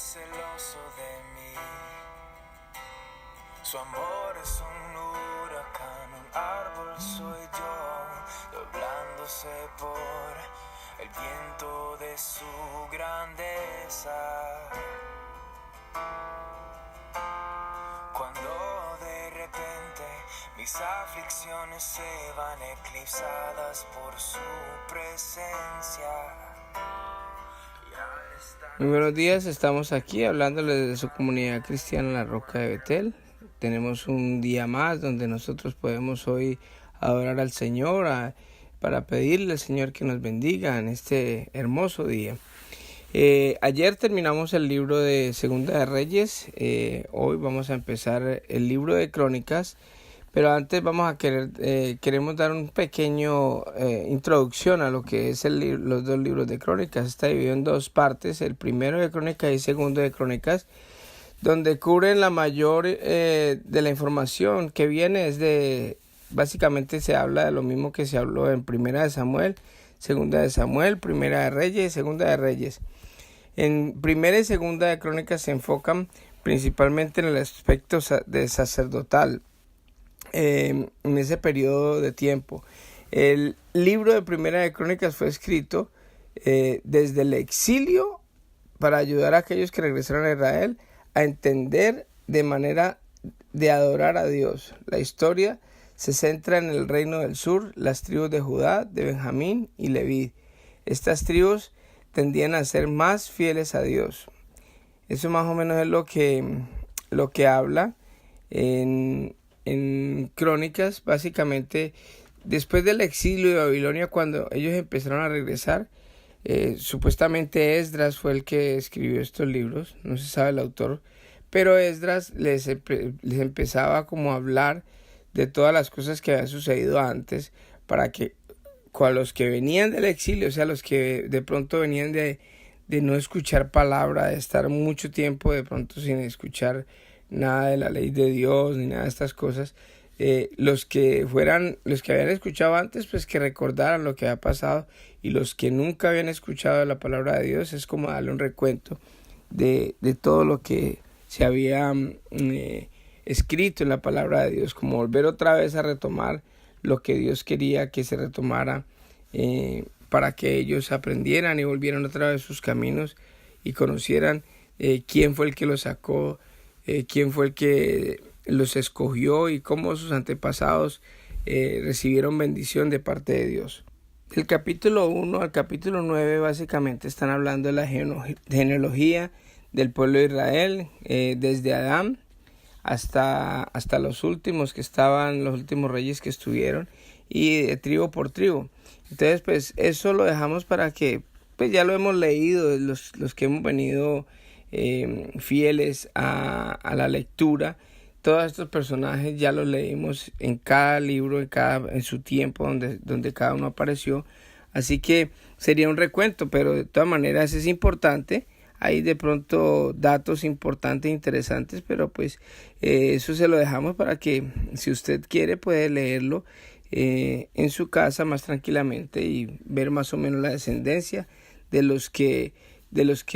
celoso de mí. Su amor es un huracán, un árbol soy yo, doblándose por el viento de su grandeza. Cuando de repente mis aflicciones se van eclipsadas por su presencia. Muy buenos días, estamos aquí hablándoles de su comunidad cristiana La Roca de Betel. Tenemos un día más donde nosotros podemos hoy adorar al Señor para pedirle al Señor que nos bendiga en este hermoso día. Ayer terminamos el libro de Segunda de Reyes, hoy vamos a empezar el libro de Crónicas, pero antes queremos dar un pequeño introducción a lo que es los dos libros de Crónicas. Está dividido en dos partes, el primero de Crónicas y el segundo de Crónicas, donde cubren la mayor de la información que viene básicamente se habla de lo mismo que se habló en Primera de Samuel, Segunda de Samuel, Primera de Reyes y Segunda de Reyes. En Primera y Segunda de Crónicas se enfocan principalmente en el aspecto de sacerdotal, en ese periodo de tiempo. El libro de Primera de Crónicas fue escrito desde el exilio para ayudar a aquellos que regresaron a Israel a entender de manera de adorar a Dios. La historia se centra en el reino del sur, las tribus de Judá, de Benjamín y Leví. Estas tribus tendían a ser más fieles a Dios. Eso más o menos es lo que habla en Crónicas. Básicamente, después del exilio de Babilonia, cuando ellos empezaron a regresar, supuestamente Esdras fue el que escribió estos libros, no se sabe el autor, pero Esdras les empezaba como a hablar de todas las cosas que habían sucedido antes, para que a los que venían del exilio, o sea, los que de pronto venían de no escuchar palabra, de estar mucho tiempo de pronto sin escuchar nada de la ley de Dios ni nada de estas cosas, los que habían escuchado antes, pues que recordaran lo que había pasado, y los que nunca habían escuchado la palabra de Dios es como darle un recuento de todo lo que se había escrito en la palabra de Dios, como volver otra vez a retomar lo que Dios quería que se retomara, para que ellos aprendieran y volvieran otra vez sus caminos y conocieran quién fue el que los sacó, quién fue el que los escogió y cómo sus antepasados recibieron bendición de parte de Dios. Del capítulo 1 al capítulo 9 básicamente están hablando de la genealogía del pueblo de Israel, desde Adán hasta los últimos los últimos reyes que estuvieron, y de tribu por tribu. Entonces, pues eso lo dejamos para que, pues ya lo hemos leído, los que hemos venido fieles a la lectura. Todos estos personajes ya los leímos en cada libro, en su tiempo donde cada uno apareció. Así que sería un recuento, pero de todas maneras es importante. Hay de pronto datos importantes e interesantes, pero pues eso se lo dejamos para que, si usted quiere, puede leerlo en su casa más tranquilamente y ver más o menos la descendencia de los que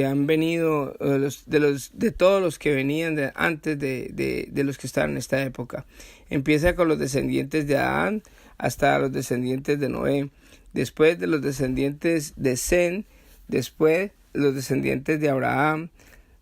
han venido, de todos los que venían antes de los que estaban en esta época. Empieza con los descendientes de Adán hasta los descendientes de Noé, después de los descendientes de Sem, después los descendientes de Abraham,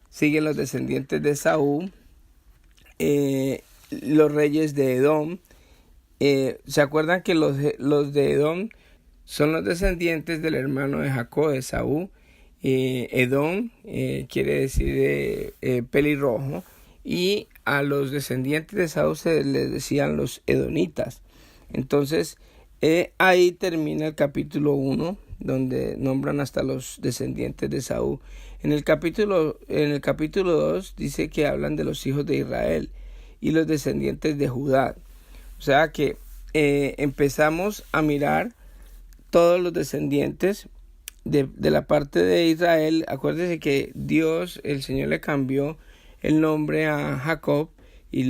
siguen los descendientes de Saúl, los reyes de Edom. ¿Se acuerdan que los de Edom son los descendientes del hermano de Jacob, de Saúl? Edom quiere decir pelirrojo, y a los descendientes de Saúl se les decían los edonitas. Entonces ahí termina el capítulo 1, donde nombran hasta los descendientes de Saúl. En el capítulo 2 dice que hablan de los hijos de Israel y los descendientes de Judá. O sea que empezamos a mirar todos los descendientes de la parte de Israel. Acuérdense que Dios, el Señor, le cambió el nombre a Jacob y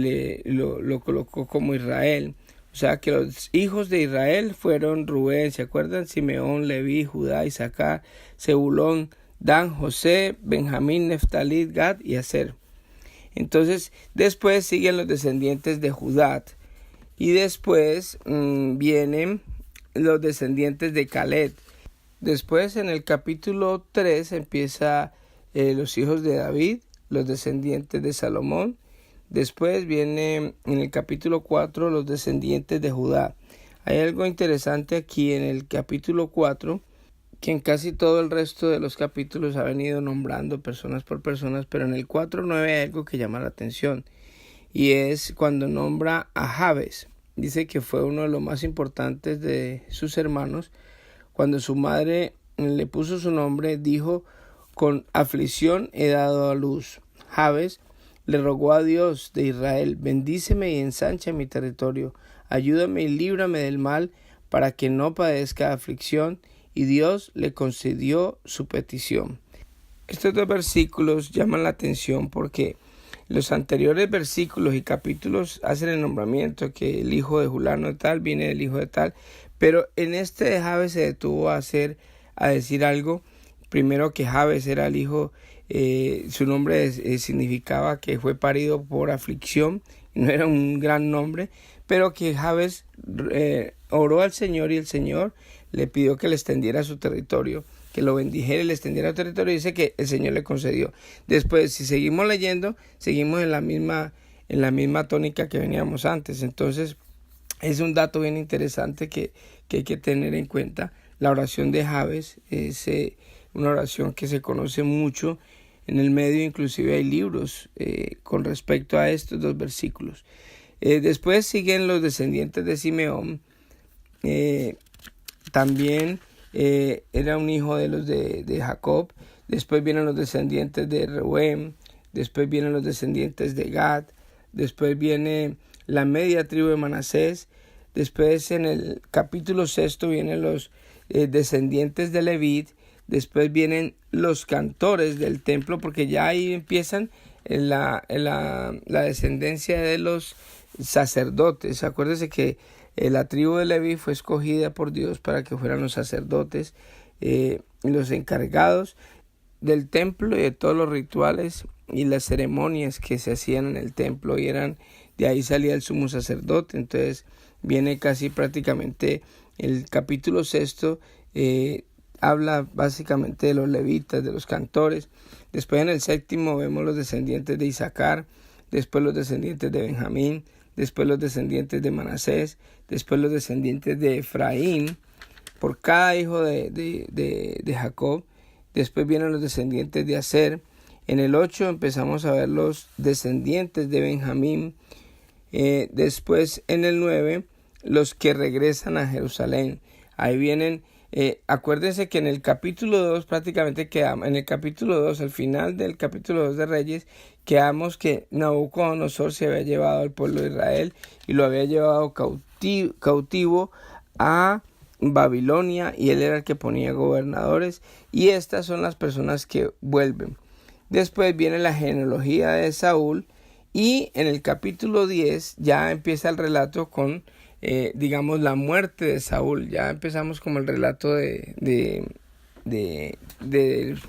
lo colocó como Israel. O sea que los hijos de Israel fueron Rubén, ¿se acuerdan? Simeón, Leví, Judá, Isaacar, Zebulón, Dan, José, Benjamín, Neftalí, Gad y Aser. Entonces, después siguen los descendientes de Judá. Y después vienen los descendientes de Caleb. Después, en el capítulo 3, empieza los hijos de David, los descendientes de Salomón. Después viene en el capítulo 4 los descendientes de Judá. Hay algo interesante aquí en el capítulo 4, que en casi todo el resto de los capítulos ha venido nombrando personas por personas, pero en el 4:9 hay algo que llama la atención, y es cuando nombra a Jabes. Dice que fue uno de los más importantes de sus hermanos. Cuando su madre le puso su nombre, dijo: con aflicción he dado a luz. Jabes le rogó a Dios de Israel: bendíceme y ensancha mi territorio, ayúdame y líbrame del mal, para que no padezca aflicción. Y Dios le concedió su petición. Estos dos versículos llaman la atención porque los anteriores versículos y capítulos hacen el nombramiento que el hijo de Julano de tal viene del hijo de tal, pero en este de Jabes se detuvo a decir algo. Primero, que Jabes era el hijo, su nombre significaba que fue parido por aflicción, no era un gran nombre, pero que Jabes oró al Señor y el Señor le pidió que le extendiera su territorio, que lo bendijera y le extendiera su territorio, y dice que el Señor le concedió. Después, si seguimos leyendo, seguimos en la misma tónica que veníamos antes. Entonces, es un dato bien interesante que hay que tener en cuenta. La oración de Jabes es una oración que se conoce mucho en el medio, inclusive hay libros con respecto a estos dos versículos. Después siguen los descendientes de Simeón. También era un hijo de los de Jacob. Después vienen los descendientes de Reuben. Después vienen los descendientes de Gad. Después viene la media tribu de Manasés. Después, en el capítulo 6, vienen los descendientes de Leví. Después vienen los cantores del templo, porque ya ahí empiezan la descendencia de los sacerdotes. Acuérdense que la tribu de Leví fue escogida por Dios para que fueran los sacerdotes, los encargados del templo y de todos los rituales y las ceremonias que se hacían en el templo, y de ahí salía el sumo sacerdote. Entonces viene casi prácticamente el capítulo 6, habla básicamente de los levitas, de los cantores. Después, en el 7, vemos los descendientes de Isaacar, después los descendientes de Benjamín, después los descendientes de Manasés, después los descendientes de Efraín, por cada hijo de Jacob. Después vienen los descendientes de Aser. En el 8 empezamos a ver los descendientes de Benjamín. Después, en el 9, los que regresan a Jerusalén. Ahí vienen, acuérdense que en el capítulo 2 prácticamente quedamos, en el capítulo 2, al final del capítulo 2 de Reyes, quedamos que Nabucodonosor se había llevado al pueblo de Israel y lo había llevado cautivo a Babilonia, y él era el que ponía gobernadores, y estas son las personas que vuelven. Después viene la genealogía de Saúl, y en el capítulo 10 ya empieza el relato con digamos la muerte de Saúl. Ya empezamos como el relato de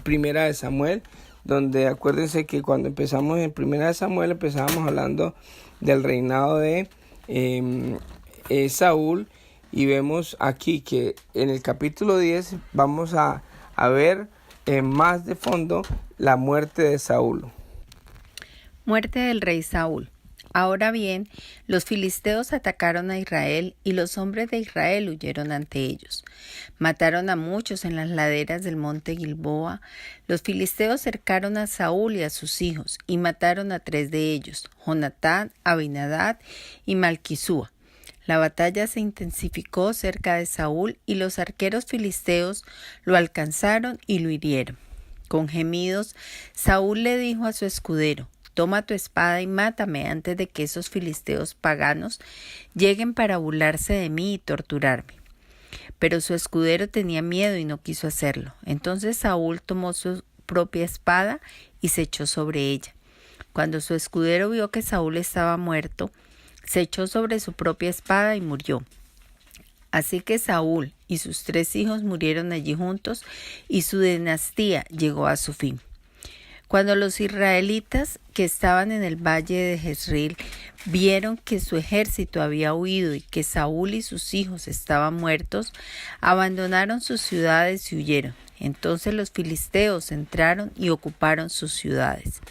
Primera de Samuel, donde acuérdense que cuando empezamos en Primera de Samuel empezábamos hablando del reinado de Saúl, y vemos aquí que en el capítulo 10 vamos a ver más de fondo la muerte de Saúl. Muerte del rey Saúl. Ahora bien, los filisteos atacaron a Israel, y los hombres de Israel huyeron ante ellos. Mataron a muchos en las laderas del monte Gilboa. Los filisteos cercaron a Saúl y a sus hijos, y mataron a 3 de ellos, Jonatán, Abinadab y Malquisúa. La batalla se intensificó cerca de Saúl, y los arqueros filisteos lo alcanzaron y lo hirieron. Con gemidos, Saúl le dijo a su escudero: «Toma tu espada y mátame antes de que esos filisteos paganos lleguen para burlarse de mí y torturarme». Pero su escudero tenía miedo y no quiso hacerlo. Entonces Saúl tomó su propia espada y se echó sobre ella. Cuando su escudero vio que Saúl estaba muerto, se echó sobre su propia espada y murió. Así que Saúl y sus 3 hijos murieron allí juntos y su dinastía llegó a su fin. Cuando los israelitas que estaban en el valle de Jezreel vieron que su ejército había huido y que Saúl y sus hijos estaban muertos, abandonaron sus ciudades y huyeron. Entonces los filisteos entraron y ocuparon sus ciudades.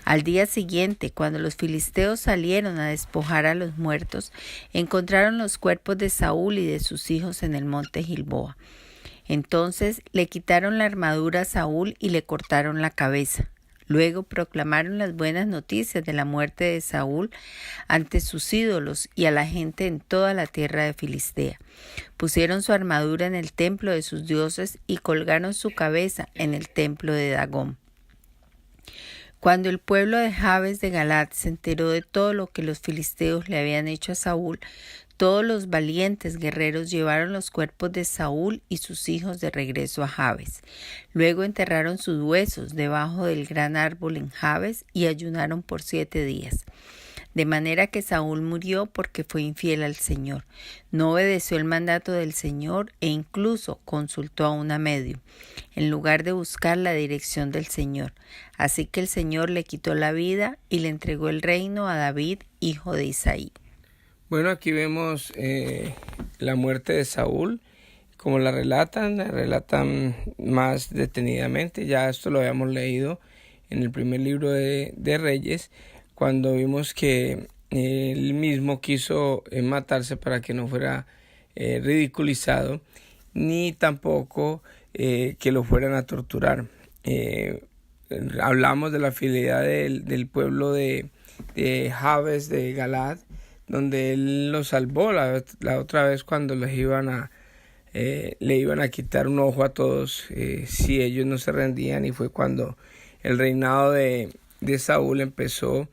Al día siguiente, cuando los filisteos salieron a despojar a los muertos, encontraron los cuerpos de Saúl y de sus hijos en el monte Gilboa. Entonces le quitaron la armadura a Saúl y le cortaron la cabeza. Luego proclamaron las buenas noticias de la muerte de Saúl ante sus ídolos y a la gente en toda la tierra de Filistea. Pusieron su armadura en el templo de sus dioses y colgaron su cabeza en el templo de Dagón. Cuando el pueblo de Jabes de Galaad se enteró de todo lo que los filisteos le habían hecho a Saúl, todos los valientes guerreros llevaron los cuerpos de Saúl y sus hijos de regreso a Jabes. Luego enterraron sus huesos debajo del gran árbol en Jabes y ayunaron por 7 días. De manera que Saúl murió porque fue infiel al Señor. No obedeció el mandato del Señor e incluso consultó a una medium, en lugar de buscar la dirección del Señor. Así que el Señor le quitó la vida y le entregó el reino a David, hijo de Isaí. Bueno, aquí vemos la muerte de Saúl, como la relatan más detenidamente. Ya esto lo habíamos leído en el primer libro de Reyes, cuando vimos que él mismo quiso matarse para que no fuera ridiculizado, ni tampoco que lo fueran a torturar. Hablamos de la fidelidad del pueblo de Jabes de Galaad, donde él lo salvó la otra vez cuando le iban a quitar un ojo a todos si ellos no se rendían, y fue cuando el reinado de Saúl empezó,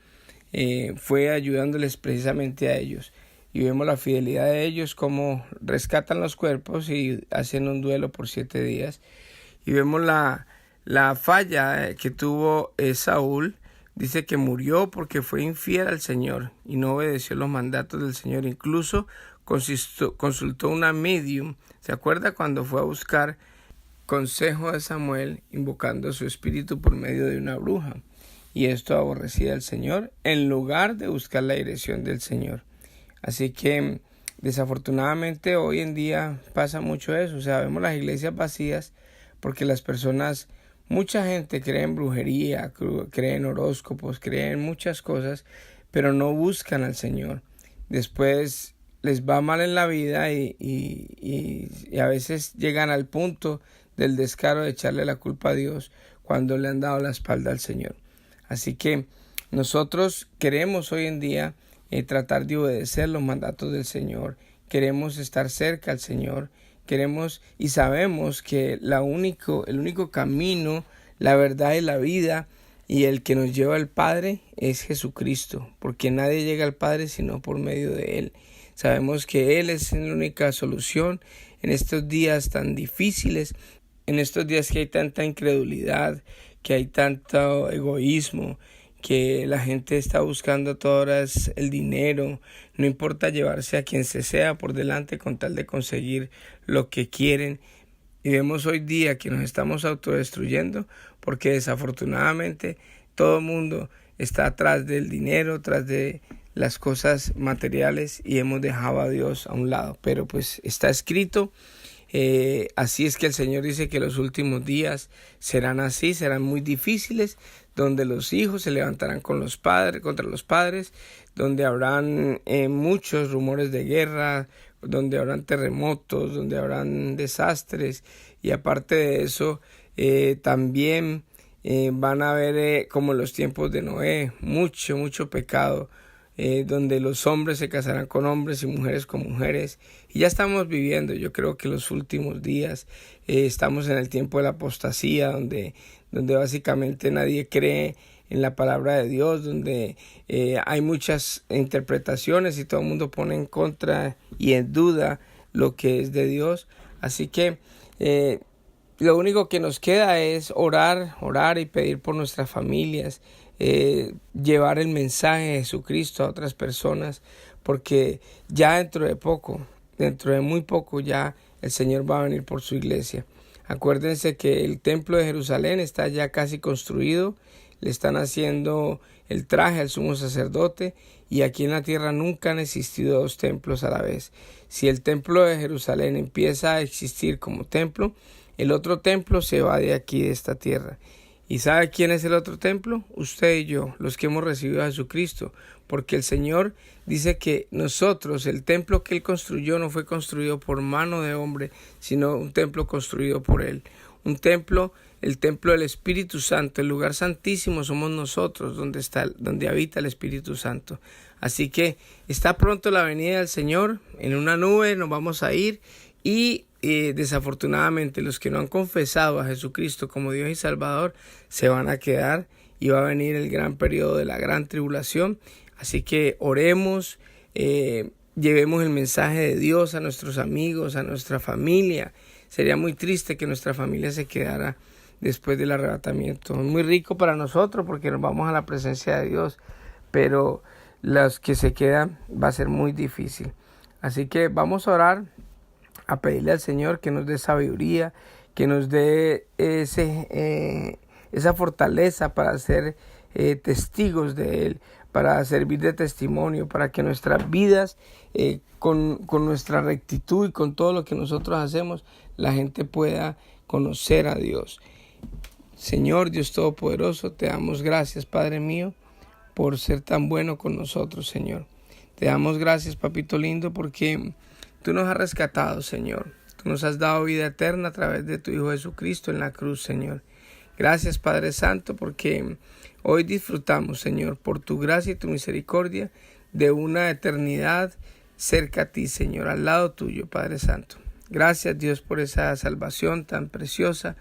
fue ayudándoles precisamente a ellos, y vemos la fidelidad de ellos, cómo rescatan los cuerpos y hacen un duelo por 7 días, y vemos la falla que tuvo Saúl. Dice que murió porque fue infiel al Señor y no obedeció los mandatos del Señor. Incluso consultó una medium. ¿Se acuerda cuando fue a buscar consejo de Samuel, invocando su espíritu por medio de una bruja? Y esto aborrecía al Señor en lugar de buscar la dirección del Señor. Así que desafortunadamente hoy en día pasa mucho eso. O sea, vemos las iglesias vacías porque las personas... Mucha gente cree en brujería, cree en horóscopos, cree en muchas cosas, pero no buscan al Señor. Después les va mal en la vida y a veces llegan al punto del descaro de echarle la culpa a Dios cuando le han dado la espalda al Señor. Así que nosotros queremos hoy en día tratar de obedecer los mandatos del Señor. Queremos estar cerca al Señor. Queremos y sabemos que el único camino, la verdad y la vida y el que nos lleva al Padre es Jesucristo, porque nadie llega al Padre sino por medio de Él. Sabemos que Él es la única solución en estos días tan difíciles, en estos días que hay tanta incredulidad, que hay tanto egoísmo, que la gente está buscando a todas horas el dinero, no importa llevarse a quien se sea por delante con tal de conseguir lo que quieren. Y vemos hoy día que nos estamos autodestruyendo porque desafortunadamente todo el mundo está atrás del dinero, tras de las cosas materiales, y hemos dejado a Dios a un lado. Pero pues está escrito, así es que el Señor dice que los últimos días serán así, serán muy difíciles, donde los hijos se levantarán contra los padres, donde habrán muchos rumores de guerra, donde habrán terremotos, donde habrán desastres, y aparte de eso también van a haber como en los tiempos de Noé, mucho pecado, donde los hombres se casarán con hombres y mujeres con mujeres, y ya estamos viviendo, yo creo que los últimos días, estamos en el tiempo de la apostasía, donde básicamente nadie cree en la palabra de Dios, donde hay muchas interpretaciones y todo el mundo pone en contra y en duda lo que es de Dios. Así que lo único que nos queda es orar y pedir por nuestras familias, llevar el mensaje de Jesucristo a otras personas, porque ya dentro de poco dentro de muy poco ya el Señor va a venir por su iglesia. Acuérdense que el templo de Jerusalén está ya casi construido, le están haciendo el traje al sumo sacerdote, y aquí en la tierra nunca han existido dos templos a la vez. Si el templo de Jerusalén empieza a existir como templo, el otro templo se va de aquí, de esta tierra. ¿Y sabe quién es el otro templo? Usted y yo, los que hemos recibido a Jesucristo, porque el Señor dice que nosotros, el templo que Él construyó no fue construido por mano de hombre, sino un templo construido por Él. Un templo, el templo del Espíritu Santo, el lugar santísimo somos nosotros, donde habita el Espíritu Santo. Así que está pronto la venida del Señor, en una nube nos vamos a ir, y desafortunadamente los que no han confesado a Jesucristo como Dios y Salvador se van a quedar, y va a venir el gran periodo de la gran tribulación. Así que oremos, llevemos el mensaje de Dios a nuestros amigos, a nuestra familia. Sería muy triste que nuestra familia se quedara después del arrebatamiento. Es muy rico para nosotros porque nos vamos a la presencia de Dios, pero los que se quedan va a ser muy difícil. Así que vamos a orar, a pedirle al Señor que nos dé sabiduría, que nos dé esa fortaleza para ser testigos de Él, para servir de testimonio, para que nuestras vidas, con nuestra rectitud y con todo lo que nosotros hacemos, la gente pueda conocer a Dios. Señor Dios Todopoderoso, te damos gracias, Padre mío, por ser tan bueno con nosotros, Señor. Te damos gracias, Papito lindo, porque Tú nos has rescatado, Señor. Tú nos has dado vida eterna a través de tu Hijo Jesucristo en la cruz, Señor. Gracias, Padre Santo, porque hoy disfrutamos, Señor, por tu gracia y tu misericordia, de una eternidad cerca a ti, Señor, al lado tuyo, Padre Santo. Gracias, Dios, por esa salvación tan preciosa.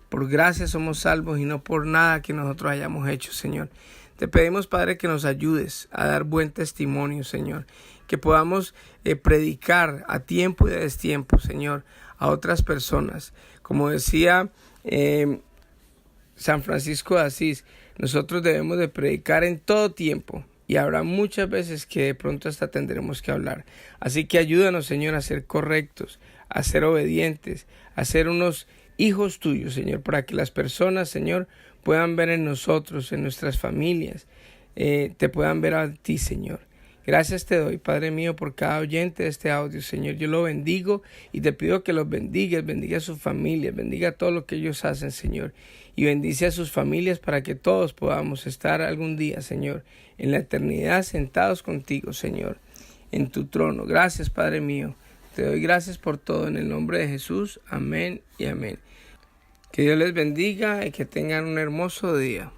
Por gracia somos salvos y no por nada que nosotros hayamos hecho, Señor. Te pedimos, Padre, que nos ayudes a dar buen testimonio, Señor. Que podamos predicar a tiempo y a destiempo, Señor, a otras personas. Como decía San Francisco de Asís, nosotros debemos de predicar en todo tiempo. Y habrá muchas veces que de pronto hasta tendremos que hablar. Así que ayúdanos, Señor, a ser correctos, a ser obedientes, a ser unos hijos tuyos, Señor, para que las personas, Señor, puedan ver en nosotros, en nuestras familias, te puedan ver a ti, Señor. Gracias te doy, Padre mío, por cada oyente de este audio, Señor. Yo lo bendigo y te pido que los bendigas, bendiga a sus familias, bendiga todo lo que ellos hacen, Señor. Y bendice a sus familias para que todos podamos estar algún día, Señor, en la eternidad sentados contigo, Señor, en tu trono. Gracias, Padre mío. Te doy gracias por todo en el nombre de Jesús. Amén y amén. Que Dios les bendiga y que tengan un hermoso día.